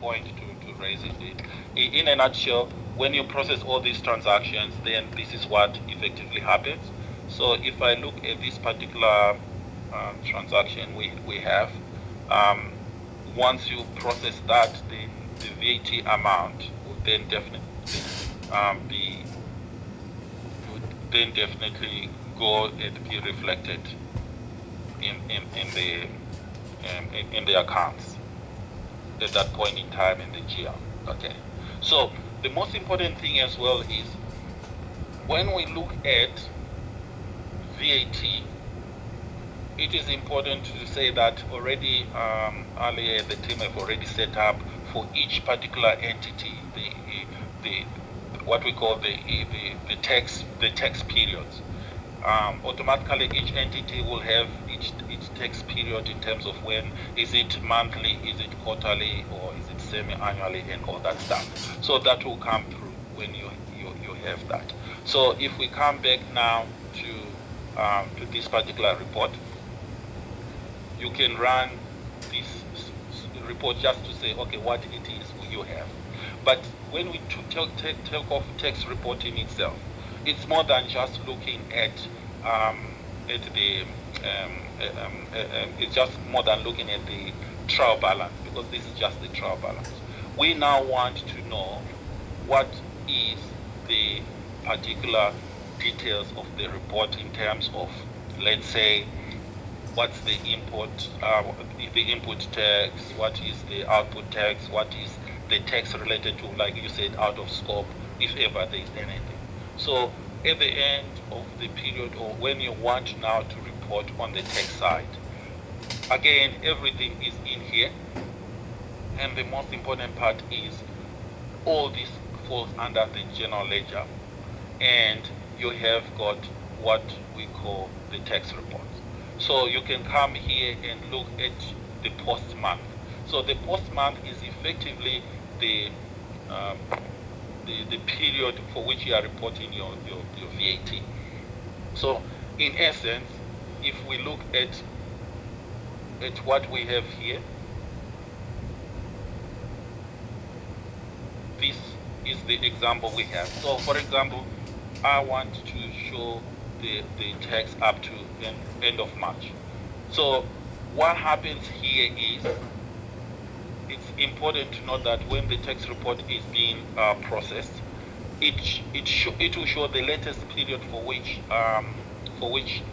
point to raise it. In a nutshell, when you process all these transactions, then this is what effectively happens. So if I look at this particular transaction we have, once you process that, then the VAT amount would then definitely be would then definitely go and be reflected in the accounts at that point in time in the GL. Okay. So the most important thing as well is when we look at VAT, it is important to say that already earlier the team have already set up for each particular entity the what we call the tax periods. Automatically each entity will have each tax period in terms of when is it monthly, is it quarterly, or is it semi-annually, and all that stuff. So that will come through when you have that. So if we come back now to this particular report, you can run this report just to say, okay, what it is you have. But when we take off tax reporting itself, it's more than just looking at the it's just more than looking at the trial balance, because this is just the trial balance. We now want to know what is the particular details of the report in terms of, let's say, what's the input tax, what is the output tax, what is the tax related to, like you said, out of scope, if ever there is anything. So at the end of the period, or when you want now to report on the tax side, again, everything is in here. And the most important part is all this falls under the general ledger, and you have got what we call the tax reports. So you can come here and look at the post month. So the post month is effectively the period for which you are reporting your VAT. So in essence, if we look at what we have here, this is the example we have. So for example, I want to show the tax up to end of March. So what happens here is, it's important to note that when the tax report is being processed, it will show the latest period for which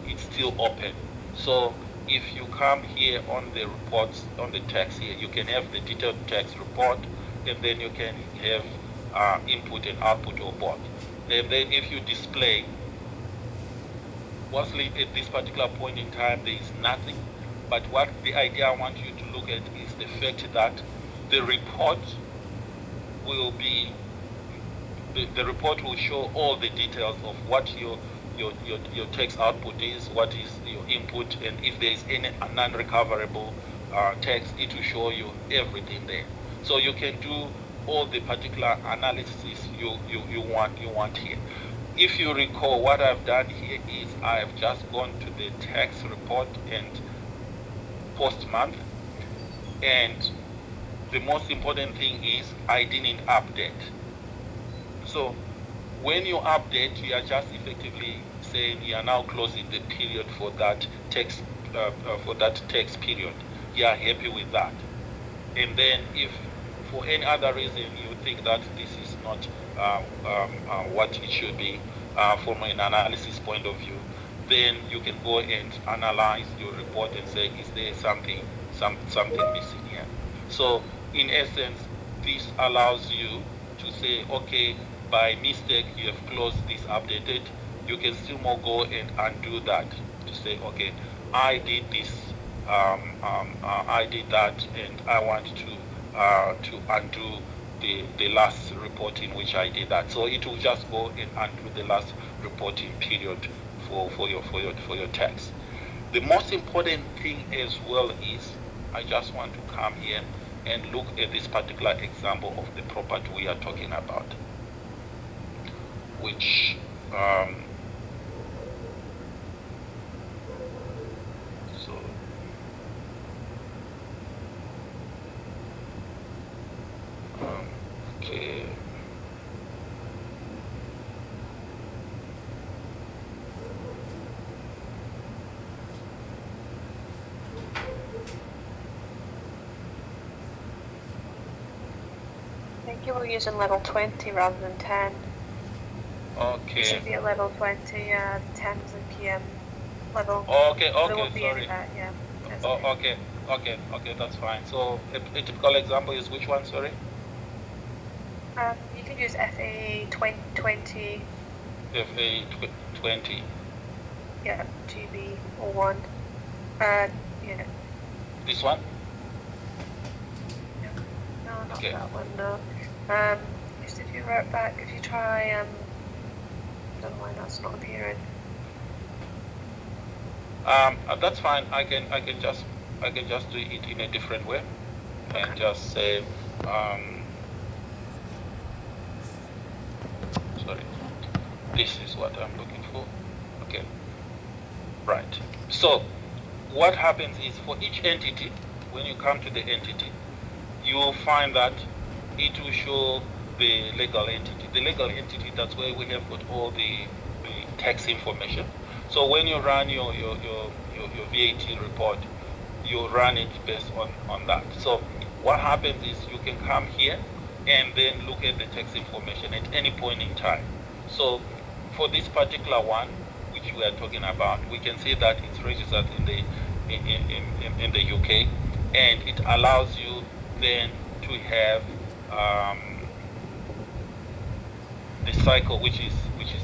it's still open. So if you come here on the reports, on the tax here, you can have the detailed tax report, and then you can have input and output or both. And then if you display, firstly, at this particular point in time, there is nothing. But what the idea I want you to look at is the fact that the report will be, the report will show all the details of what your tax output is, what is your input, and if there is any non-recoverable tax, it will show you everything there. So you can do all the particular analysis you want here. If you recall, what I've done here is I have just gone to the tax report and post month, and the most important thing is I didn't update. So when you update, you are just effectively saying you are now closing the period for that tax period. You are happy with that. And then if for any other reason you think that this is not what it should be from an analysis point of view, then you can go and analyze your report and say, is there something missing here? So in essence, this allows you to say, okay, by mistake you have closed this updated. You can still more go and undo that to say, okay, I did this, I did that, and I want to undo the last report in which I did that. So it will just go and undo the last reporting period for your tax. The most important thing as well is, I just want to come here and look at this particular example of the property we are talking about, which Okay. I think you were using level 20 rather than 10. Okay. It should be at level 20, 10 is a PM level. Okay, There won't be any sorry. of that, yeah. That's Okay, that's fine. So a typical example is which one, sorry? You can use FA 20. FA 20. Yeah, GB01. Yeah. This one? No, not Okay. that one, no. Just if you route back, if you try, I don't know why that's not appearing. That's fine. I can just do it in a different way, Okay. and just say, sorry, this is what I'm looking for. Okay, right. So what happens is for each entity, when you come to the entity, you will find that it will show the legal entity. The legal entity, that's where we have got all the tax information. So when you run your VAT report, you run it based on that. So what happens is you can come here and then look at the tax information at any point in time. So for this particular one, which we are talking about, we can see that it's registered in the UK, and it allows you then to have the cycle which is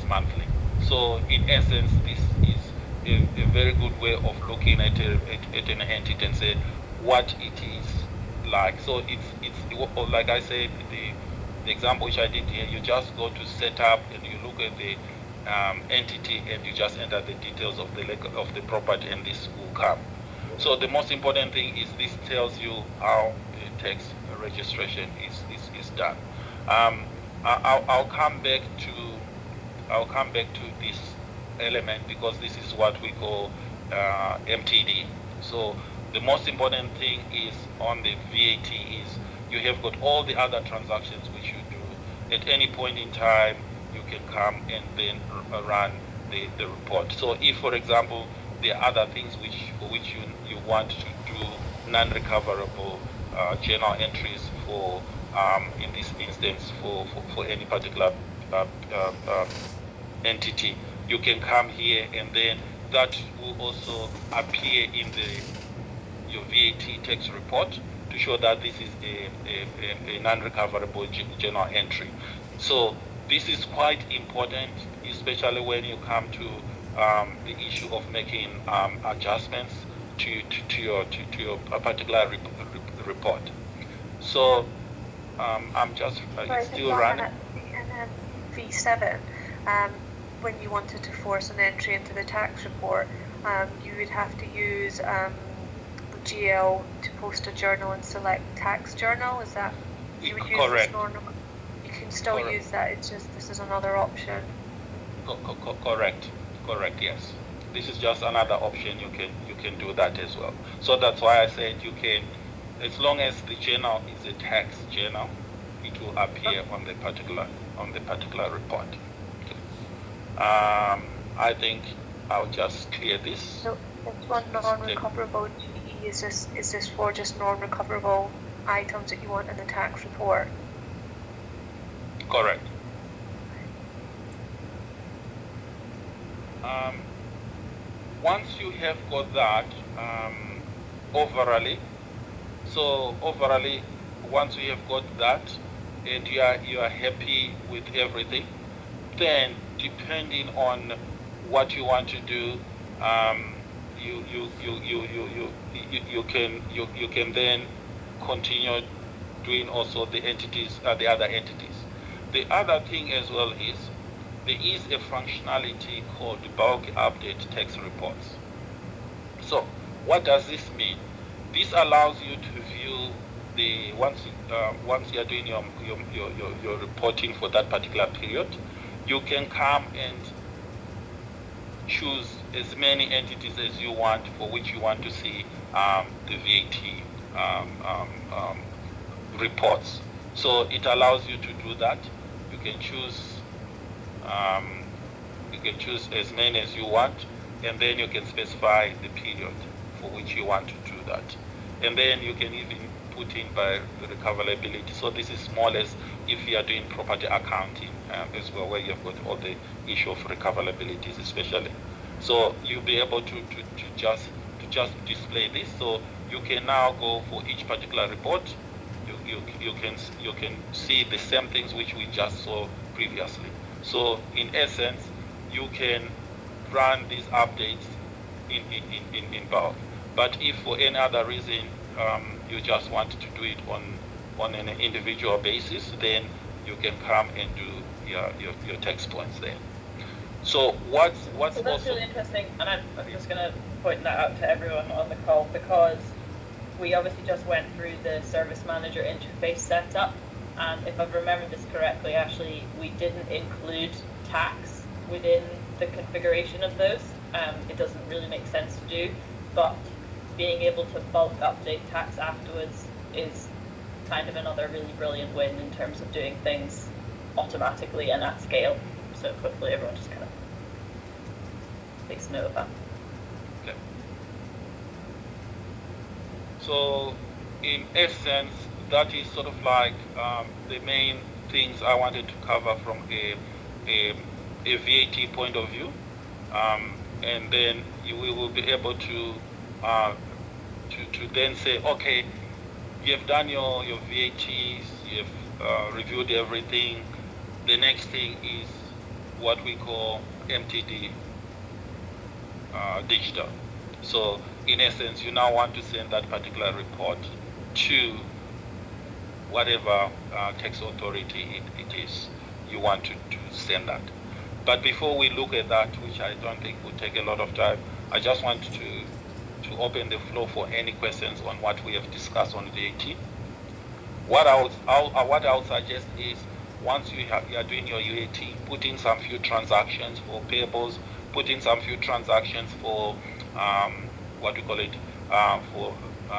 monthly. So in essence, this is a very good way of looking at an entity and say what it is like. So it's like I said, the example which I did here, you just go to setup and you look at the entity and you just enter the details of the property, and this will come. So the most important thing is this tells you how the tax registration is done. I'll come back to this element because this is what we call MTD. So the most important thing is on the VAT is you have got all the other transactions which you do at any point in time. You can come and then run the report. So if, for example, there are other things for which you want to do non-recoverable journal entries for, in this instance, for any particular entity, you can come here, and then that will also appear in your VAT tax report to show that this is a non-recoverable journal entry. So this is quite important, especially when you come to the issue of making adjustments to your particular report. So I'm just still running. And V7, when you wanted to force an entry into the tax report, you would have to use GL to post a journal and select tax journal. Is that you would use correct? You can still correct. Use that. It's just this is another option. Correct. Yes. This is just another option. You can do that as well. So that's why I said you can, as long as the journal is a tax journal, it will appear on the particular report. Okay. I think I'll just clear this. So this one non-recoverable GE is this for just non-recoverable items that you want in the tax report? Correct. Once you have got that overally, once you have got that and you are happy with everything, then depending on what you want to do, you can then continue doing also the other entities. The other thing as well is there is a functionality called bulk update tax reports. So what does this mean? This allows you to view once you are doing your reporting for that particular period, you can come and choose as many entities as you want for which you want to see the VAT reports. So it allows you to do that. You can choose as many as you want, and then you can specify the period for which you want to do that. And then you can even put in by the recoverability. So this is more or less if you are doing property accounting as well, where you've got all the issue of recoverabilities especially. So you'll be able to just display this. So you can now go for each particular report. You can see the same things which we just saw previously. So in essence, you can run these updates in bulk. But if for any other reason you just want to do it on an individual basis, then you can come and do your text points there. So what's so that's also really interesting, and I'm just going to point that out to everyone on the call, because we obviously just went through the service manager interface setup, and if I've remembered this correctly, actually we didn't include tax within the configuration of those. It doesn't really make sense to do, but being able to bulk update tax afterwards is kind of another really brilliant win in terms of doing things automatically and at scale. So hopefully everyone just kind of takes note of that. okay. So in essence, that is sort of like the main things I wanted to cover from a VAT point of view, and then we will be able to then say, okay, you've done your VATs, you've reviewed everything. The next thing is what we call MTD digital. So in essence, you now want to send that particular report to whatever tax authority it is you want to send that. But before we look at that, which I don't think will take a lot of time, I just want to open the floor for any questions on what we have discussed on VAT. What I would suggest is, once you are doing your UAT, put in some few transactions for payables, put in some few transactions for what we call it, for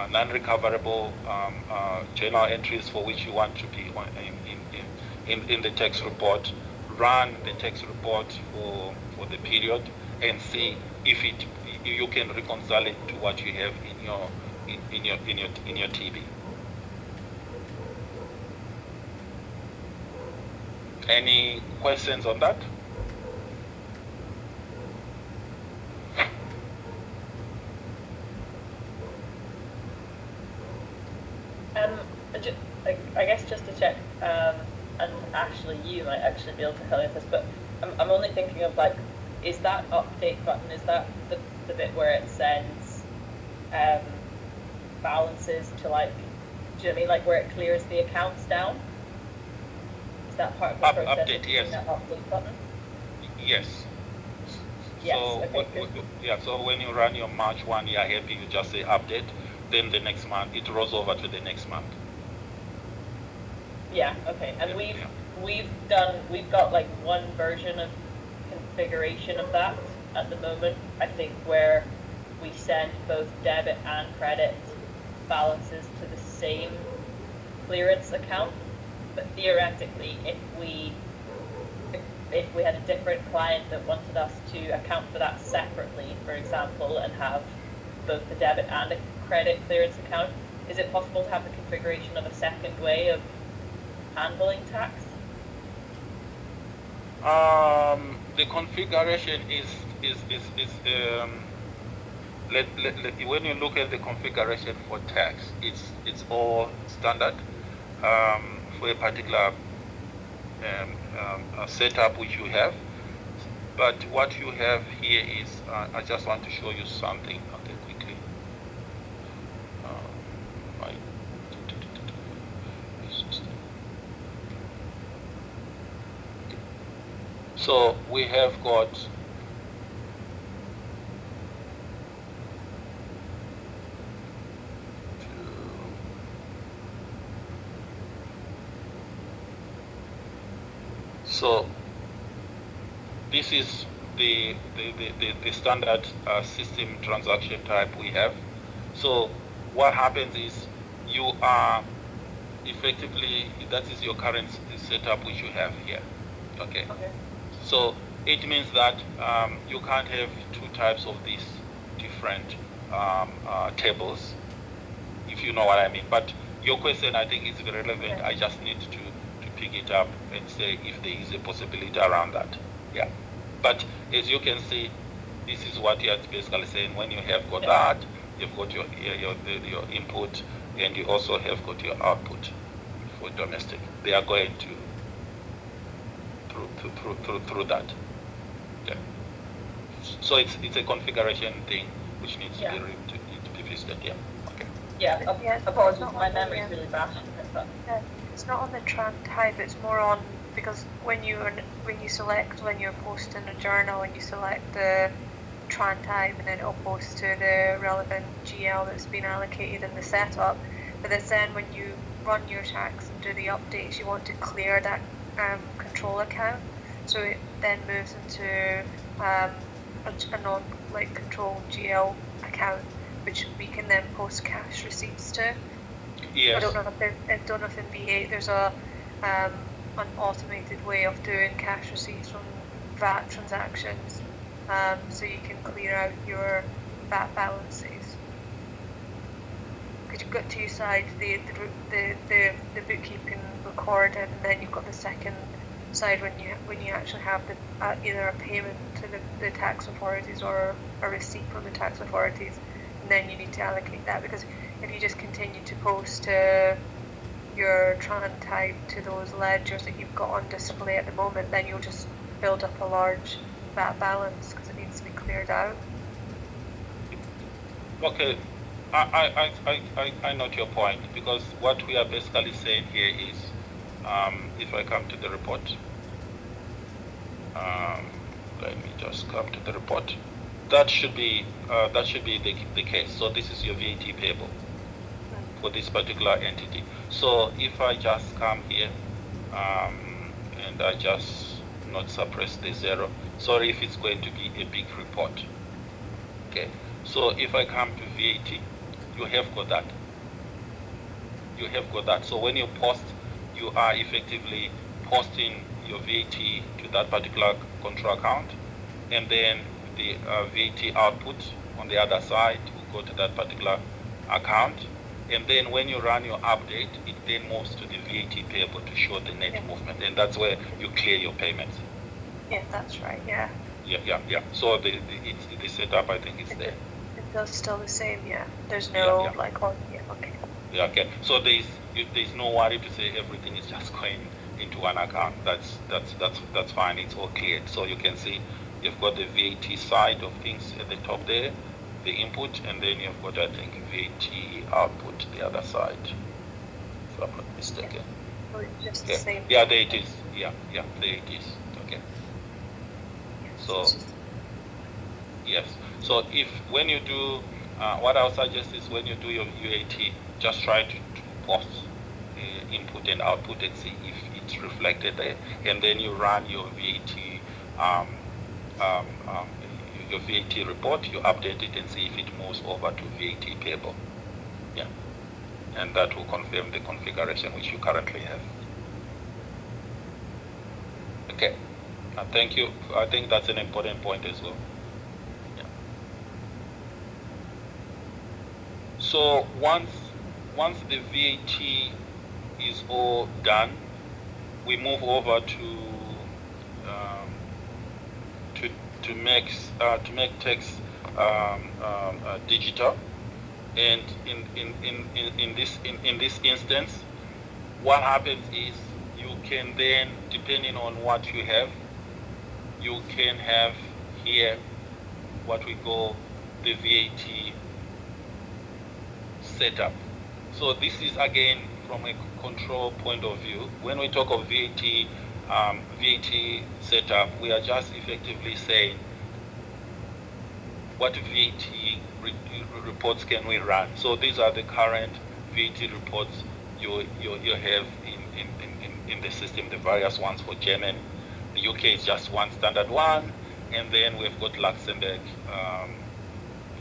non-recoverable journal entries for which you want to be in the tax report. Run the tax report for the period and see if you can reconcile it to what you have in your TB. Any questions on that? I guess just to check, and actually you might actually be able to help with this, but I'm only thinking of, like, is that update button, is that the bit where it sends balances to, like, do you know what I mean, like where it clears the accounts down? Is that part of the process? Update, yes. That update button? Yes. Yes, So, okay, so when you run your March 1, you are happy, you just say update, then the next month, it rolls over to the next month. Yeah, okay. And we've got like one version of configuration of that at the moment, I think, where we send both debit and credit balances to the same clearance account. But theoretically, if we had a different client that wanted us to account for that separately, for example, and have both the debit and a credit clearance account, is it possible to have the configuration of a second way of handling tax? The configuration is when you look at the configuration for tax, it's all standard for a particular setup which you have. But what you have here is, I just want to show you something. Okay, quickly. So we have got so this is the standard system transaction type we have. So what happens is you are effectively, that is your current setup which you have here. Okay. Okay. So it means that you can't have two types of these different tables, if you know what I mean. But your question, I think, is relevant. Okay. I just need to pick it up and say if there is a possibility around that. Yeah. But as you can see, this is what you're basically saying. When you have got that, you've got your input, and you also have got your output for domestic. They are going to through that. Yeah. So it's a configuration thing which needs to be visited. Yeah. Okay. Yeah. Apologies, my memory is really bad. Yeah, it's not on the Tran type. It's more on because when you select when you're posting a journal and you select the Tran type and then it'll post to the relevant GL that's been allocated in the setup. But then when you run your tax and do the updates, you want to clear that control account, so it then moves into a non control GL account, which we can then post cash receipts to. Yes. I don't know if in V8 there's a an automated way of doing cash receipts from VAT transactions, so you can clear out your VAT balances. Because you've got two sides, the bookkeeping recorded, and then you've got the second side when you actually have either a payment to the tax authorities or a receipt from the tax authorities, and then you need to allocate that, because if you just continue to post your Tran type to those ledgers that you've got on display at the moment, then you'll just build up a large VAT balance because it needs to be cleared out. Okay, I note your point, because what we are basically saying here is, if I come to the report, let me just come to the report. That should be the case. So this is your VAT payable for this particular entity. So if I just come here and I just not suppress the 0, sorry if it's going to be a big report. Okay, so if I come to VAT, you have got that. You have got that. So when you post, you are effectively posting your VAT to that particular control account, and then the VAT output on the other side will go to that particular account, and then when you run your update, it then moves to the VAT payable to show the net movement, and that's where you clear your payments. Yeah, that's right. Yeah. Yeah. So the setup, I think, is there. It does still the same. Yeah. There's no okay. Yeah. Okay. So there's no worry to say everything is just going into one account. That's fine. It's all cleared. So you can see you've got the VAT side of things at the top there, the input, and then you've got, I think, VAT output the other side, if I'm not mistaken. So it's just the same. Yeah, there it is. Yeah, there it is. Okay. So yes. So if when you do, what I'll suggest is when you do your VAT, just try to post input and output and see if it's reflected there, and then you run your VAT. Your VAT report, you update it and see if it moves over to VAT payable. Yeah. And that will confirm the configuration which you currently have. Okay. Thank you. I think that's an important point as well. Yeah. So once the VAT is all done, we move over to make text digital, and in this instance, what happens is you can then, depending on what you have, you can have here what we call the VAT setup. So this is again from a control point of view. When we talk of VAT setup, we are just effectively saying what VAT reports can we run. So these are the current VAT reports you have in the system, the various ones for Germany. The UK is just one standard one, and then we've got Luxembourg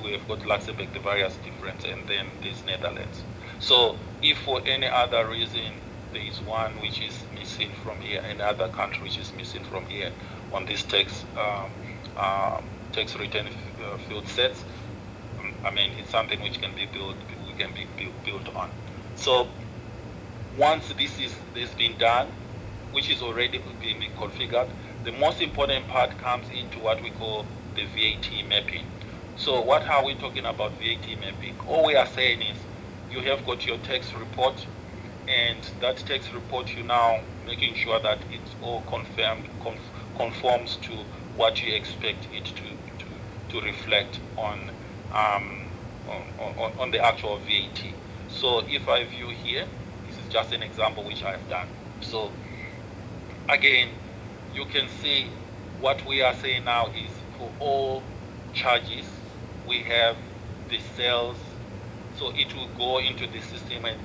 we have got Luxembourg, the various difference, and then this Netherlands. So if for any other reason there is one which is missing from here, another country which is missing from here on this tax return field sets, I mean, it's something which can be built, built on. So once this has been done, which is already being configured, the most important part comes into what we call the VAT mapping. So what are we talking about VAT mapping? All we are saying is you have got your tax report, and that tax report you now making sure that it's all conforms to what you expect it to reflect on the actual VAT. So if I view here, this is just an example which I've done. So again, you can see what we are saying now is for all charges, we have the sales. So it will go into the system and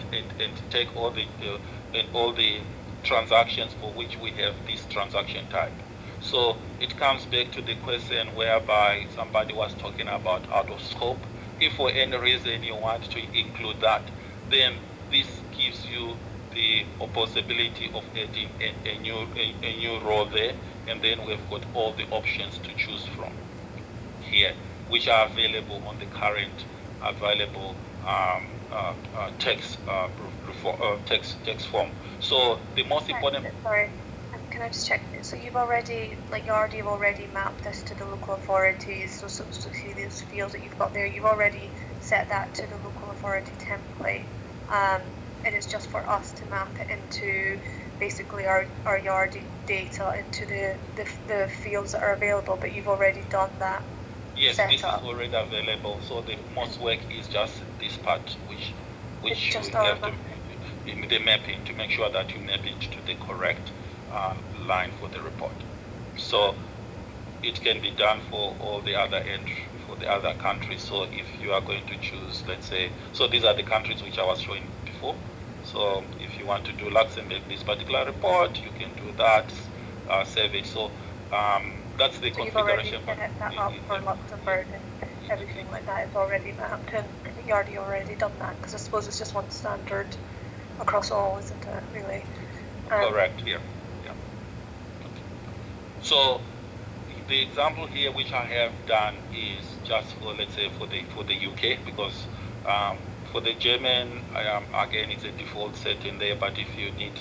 take all the transactions for which we have this transaction type. So it comes back to the question whereby somebody was talking about out of scope. If for any reason you want to include that, then this gives you the possibility of adding a new row there, and then we've got all the options to choose from here, which are available on the current available text form. So the most important. Sorry, can I just check? So you've already, have already mapped this to the local authorities. So see these fields that you've got there. You've already set that to the local authority template. It is just for us to map it into basically our Yardi data into the fields that are available. But you've already done that. Yes, this is already available. So the most work is just this part, which you have to in the mapping to make sure that you map it to the correct line for the report. So it can be done for all the other for the other countries. So if you are going to choose, let's say, so these are the countries which I was showing before. So if you want to do Luxembourg, this particular report, you can do that, save it. So that's the configuration. You've already set that up for Luxembourg and everything like that is already mapped, and I think Yardi already done that, because I suppose it's just one standard across all, isn't it, really? Correct, yeah. So the example here which I have done is just for, let's say, for the UK, because for the German, again, it's a default setting there, but if you need,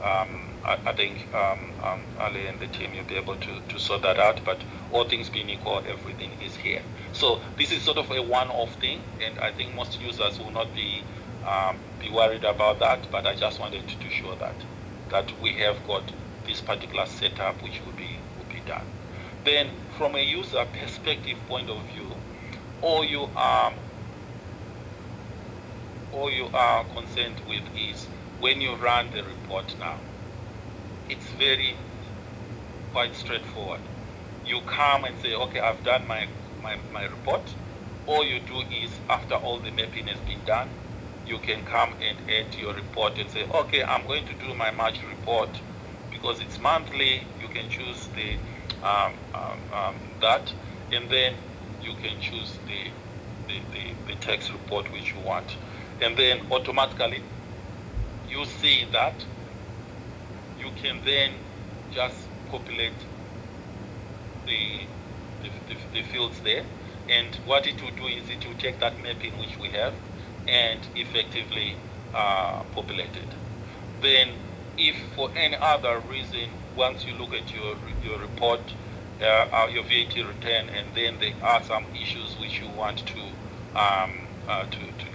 I think Ali and the team, you'll be able to sort that out, but all things being equal, everything is here. So this is sort of a one-off thing, and I think most users will not be worried about that, but I just wanted to show that we have got this particular setup which will be done. Then from a user perspective point of view, all you are concerned with is when you run the report now, it's quite straightforward. You come and say, okay, I've done my report. All you do is, after all the mapping has been done, you can come and add your report and say, okay, I'm going to do my March report because it's monthly. You can choose the that, and then you can choose the tax report which you want, and then automatically you see that you can then just populate the fields there, and what it will do is it will take that mapping which we have and effectively populate it. Then if for any other reason, once you look at your report, your VAT return, and then there are some issues which you want to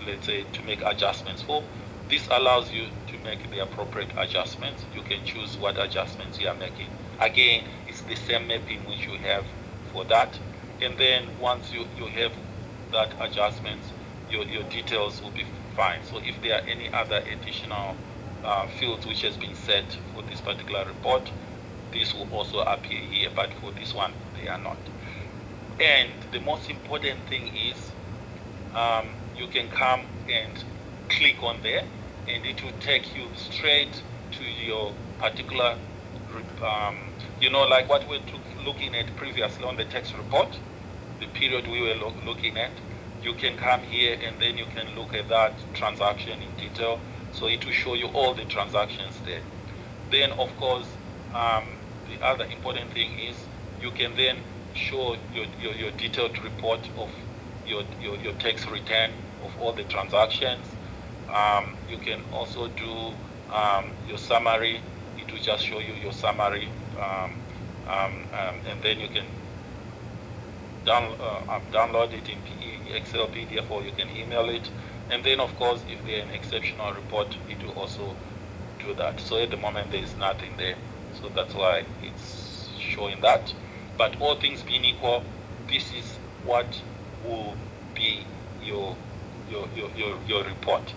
let's say to make adjustments for, this allows you to make the appropriate adjustments. You can choose what adjustments you are making. Again, it's the same mapping which you have for that, and then once you have that adjustments, your details will be fine. So if there are any other additional fields which has been set for this particular report, this will also appear here, but for this one they are not. And the most important thing is you can come and click on there, and it will take you straight to your particular like what we were looking at previously on the tax report, the period we were looking at. you can come here and then you can look at that transaction in detail. So it will show you all the transactions there. Then, of course, the other important thing is you can then show your detailed report of your tax return of all the transactions. You can also do your summary. It will just show you your summary, and then you can download it in Excel, PDF, or you can email it. And then, of course, if there's an exceptional report, it will also do that. So at the moment, there is nothing there. So that's why it's showing that. But all things being equal, this is what will be your report.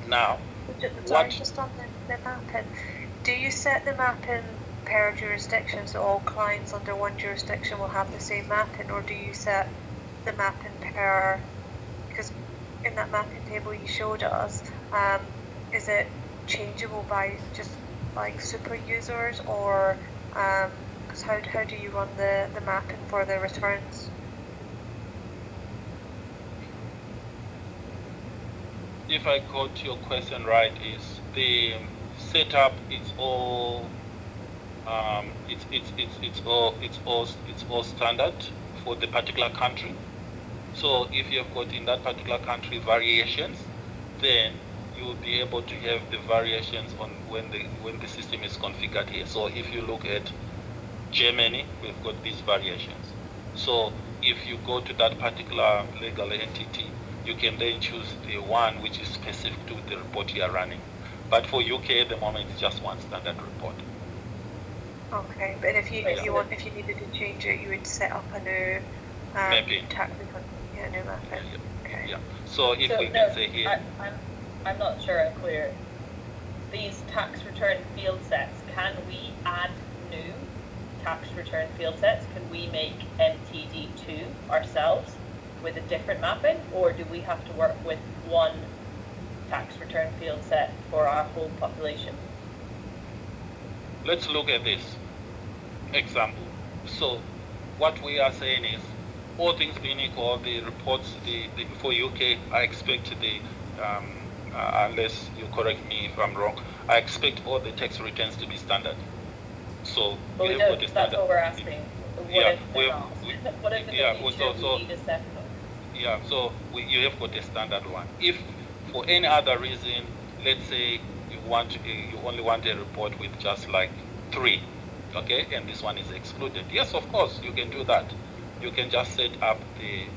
Now, sorry, just on the mapping, do you set the mapping per jurisdiction, so all clients under one jurisdiction will have the same mapping, or do you set the mapping per, because in that mapping table you showed us, is it changeable by just like super users, or because how do you run the mapping for the returns? If I got your question right, is the setup is all it's all standard for the particular country. So if you have got in that particular country variations, then you will be able to have the variations on when the system is configured here. So if you look at Germany, we've got these variations. So if you go to that particular legal entity, you can then choose the one which is specific to the report you are running. But for UK at the moment, it's just one standard report. Okay, but if you needed to change it, you would set up a new tax return, a new mapping. Okay. Yeah. So if we can say here, I'm not sure I'm clear. These tax return field sets, can we add new tax return field sets? Can we make MTD2 ourselves with a different mapping, or do we have to work with one tax return field set for our whole population? Let's look at this example. So what we are saying is, all things being equal, the reports for UK, I expect unless you correct me if I'm wrong, I expect all the tax returns to be standard. So well, you have got a standard. That's what we're asking. What if they're not? What if yeah, we need a separate? Yeah, so you have got a standard one. If for any other reason, let's say you only want a report with just like 3, okay, and this one is excluded. Yes, of course, you can do that. You can just set up you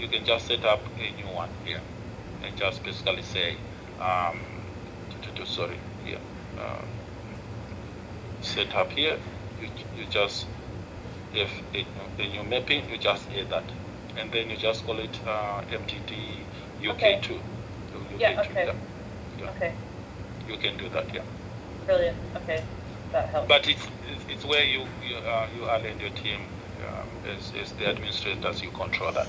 can just set up a new one here, and just basically say, set up here. You just if a new mapping, you just add that, and then you just call it MTD UK2. Okay. UK2, yeah. Okay. Yeah. Okay. You can do that. Yeah. Brilliant. Okay, that helps. But it's where you are and your team as the administrators, you control that.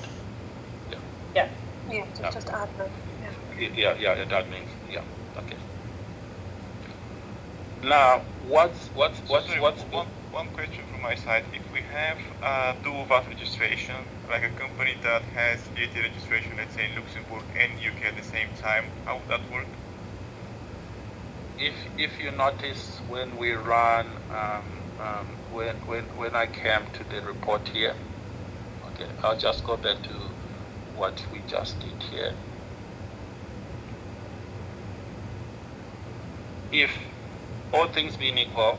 Yeah. Yeah, just admin. Yeah, admin. Yeah. Okay. Now, what's one question from my side? If we have dual VAT registration, like a company that has VAT registration, let's say in Luxembourg and UK at the same time, how would that work? If you notice when we run when I came to the report here, okay, I'll just go back to what we just did here. If all things being equal,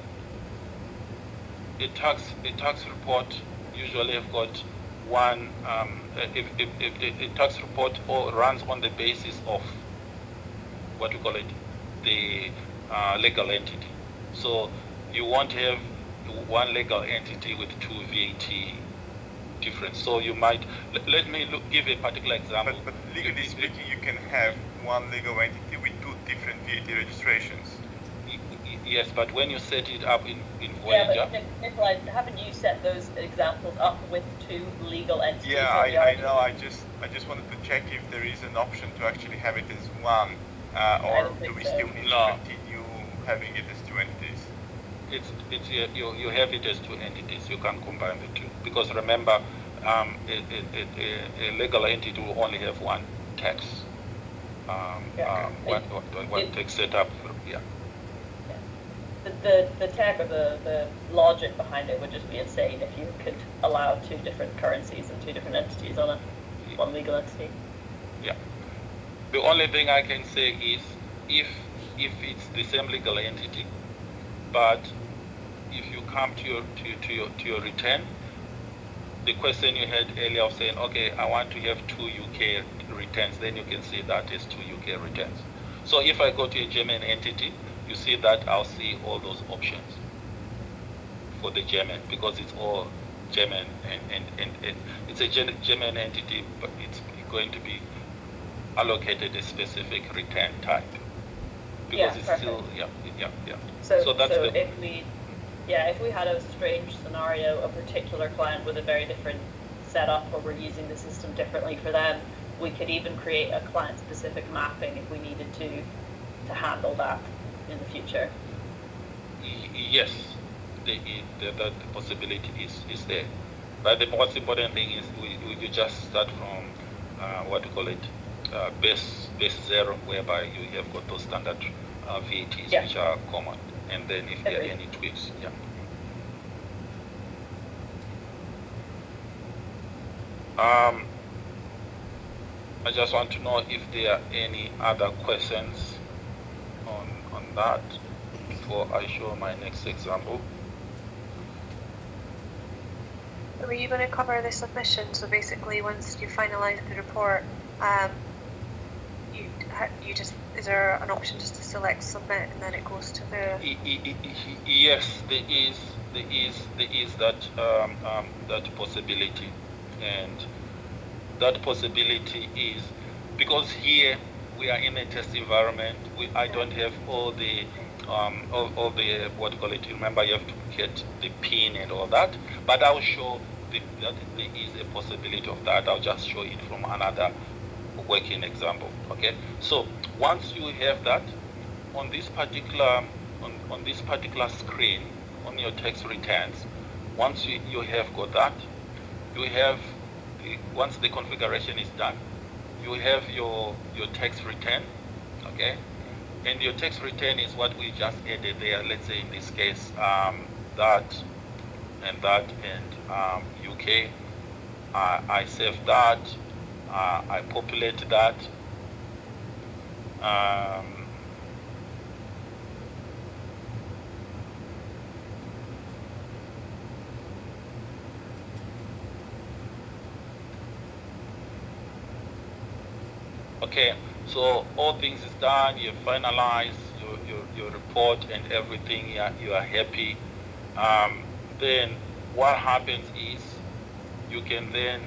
a tax report usually have got one. If a tax report runs on the basis of what we call it, the legal entity. So you won't have one legal entity with 2 VAT difference. So you might let me give a particular example. But legally speaking, you can have one legal entity with 2 different VAT registrations. Yes, but when you set it up in Voyager... Yeah, but Nikolai, haven't you set those examples up with 2 legal entities? Yeah, I know. I just wanted to check if there is an option to actually have it as one, or do we still need to continue having it as 2 entities? You have it as 2 entities. You can combine the 2 because remember, a legal entity will only have one tax. One tax set up. Yeah. The tech or the logic behind it would just be insane if you could allow two different currencies and two different entities on one legal entity. Yeah. The only thing I can say is if it's the same legal entity, but if you come to your return, the question you had earlier of saying, okay, I want to have 2 UK returns, then you can see that as 2 UK returns. So if I go to a German entity, you see that I'll see all those options for the German, because it's all German and it's a German entity, but it's going to be allocated a specific return type. Because it's still, yeah. So that's if we had a strange scenario, a particular client with a very different setup where we're using the system differently for them, we could even create a client-specific mapping if we needed to handle that in the future. Yes, the possibility is there. But the most important thing is we just start from what we call it, base 0, whereby you have got those standard VATs which are common, and then if there are any tweaks, I just want to know if there are any other questions on that before I show my next example. Were you going to cover the submission? So basically, once you finalise the report, you just, is there an option just to select submit and then it goes to the? Yes, there is that possibility, and that possibility is because here we are in a test environment. I don't have all the what do you call it? Remember, you have to get the pin and all that. But I'll show that there is a possibility of that. I'll just show it from another working example. Okay. So once you have that on this particular screen on your tax returns, once you have got that, you have once the configuration is done, you have your tax return, okay, and your tax return is what we just added there. Let's say in this case that and UK. I save that. I populate that. Okay, so all things is done. You finalize your report and everything. You are happy. Then what happens is you can then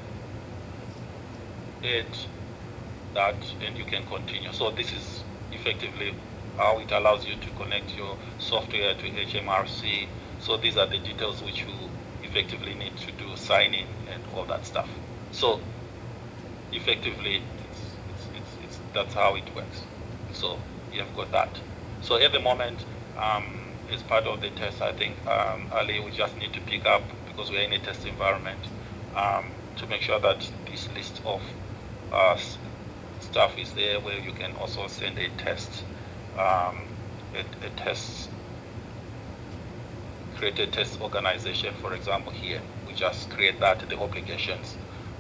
add that and you can continue. So this is effectively how it allows you to connect your software to HMRC. So these are the details which you effectively need to do, sign in and all that stuff. So effectively that's how it works. So you have got that. So at the moment, as part of the test, I think Ali, we just need to pick up, because we're in a test environment, to make sure that this list of stuff is there, where you can also send a test, create a test organization. For example, here we just create that, the obligations.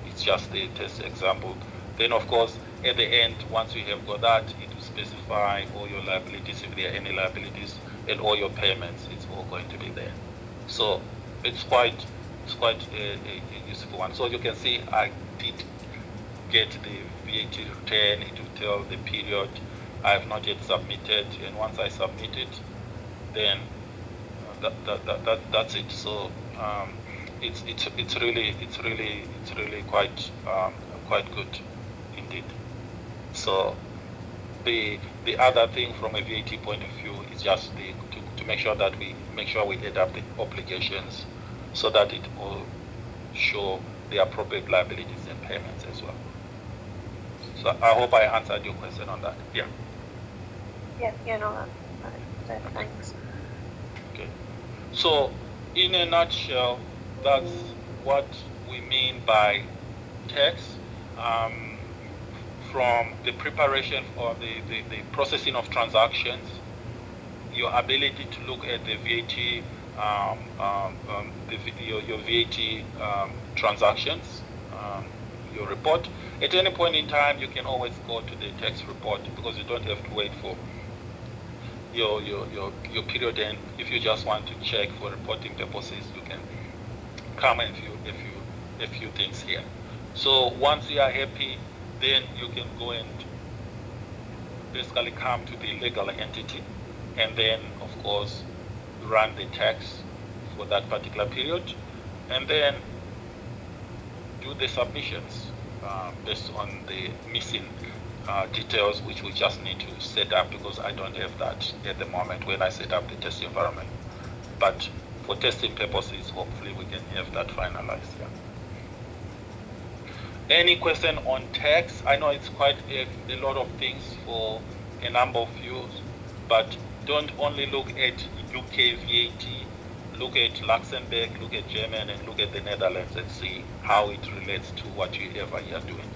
It's just the test example. Then of course, at the end, once you have got that, it will specify all your liabilities, if there are any liabilities, and all your payments. It's all going to be there. So it's quite a useful one. So you can see I did get the VAT return. It will tell the period. I have not yet submitted, and once I submit it, then that's it. So it's really quite good indeed. So the other thing from a VAT point of view is just to make sure that we add up the obligations so that it will show the appropriate liabilities and payments as well. So I hope I answered your question on that. Yeah. No, thanks. Okay. So in a nutshell, that's what we mean by tax, from the preparation or the processing of transactions, your ability to look at the VAT, your VAT transactions, your report. At any point in time, you can always go to the tax report because you don't have to wait for your period end. If you just want to check for reporting purposes, you can come and view a few things here. So once you are happy, then you can go and basically come to the legal entity and then of course run the tax for that particular period and then do the submissions based on the missing details which we just need to set up because I don't have that at the moment when I set up the test environment. But for testing purposes, hopefully we can have that finalized. Yeah. Any question on tax? I know it's quite a lot of things for a number of you, but don't only look at UK VAT, look at Luxembourg, look at Germany, and look at the Netherlands and see how it relates to whatever you are doing.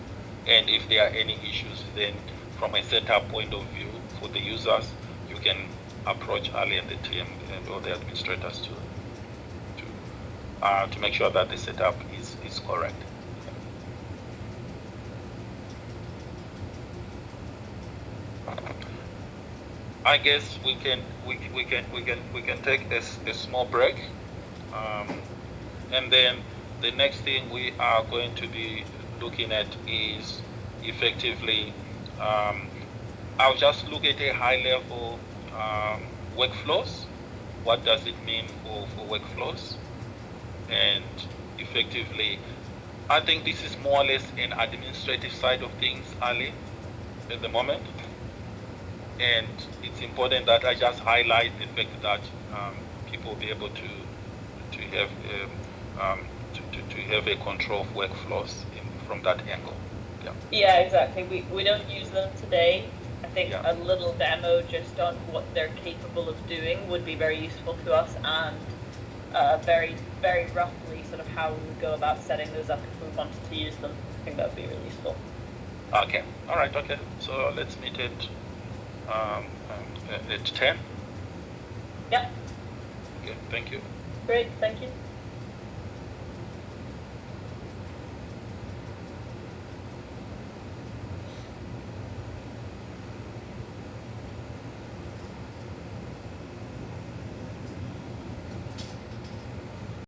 And if there are any issues, then from a setup point of view for the users, you can approach Ali and the team and all the administrators to make sure that the setup is correct. I guess we can take a small break, and then the next thing we are going to be looking at is effectively. I'll just look at a high level workflows. What does it mean for workflows? And effectively, I think this is more or less an administrative side of things, Ali, at the moment. And it's important that I just highlight the fact that people be able to have a control of workflows from that angle. Yeah. Yeah, exactly. We don't use them today. I think a little demo just on what they're capable of doing would be very useful to us, and very roughly sort of how we would go about setting those up if we wanted to use them. I think that would be really useful. Okay. All right. Okay. So let's meet at 10. Yeah. Okay. Thank you. Great. Thank you.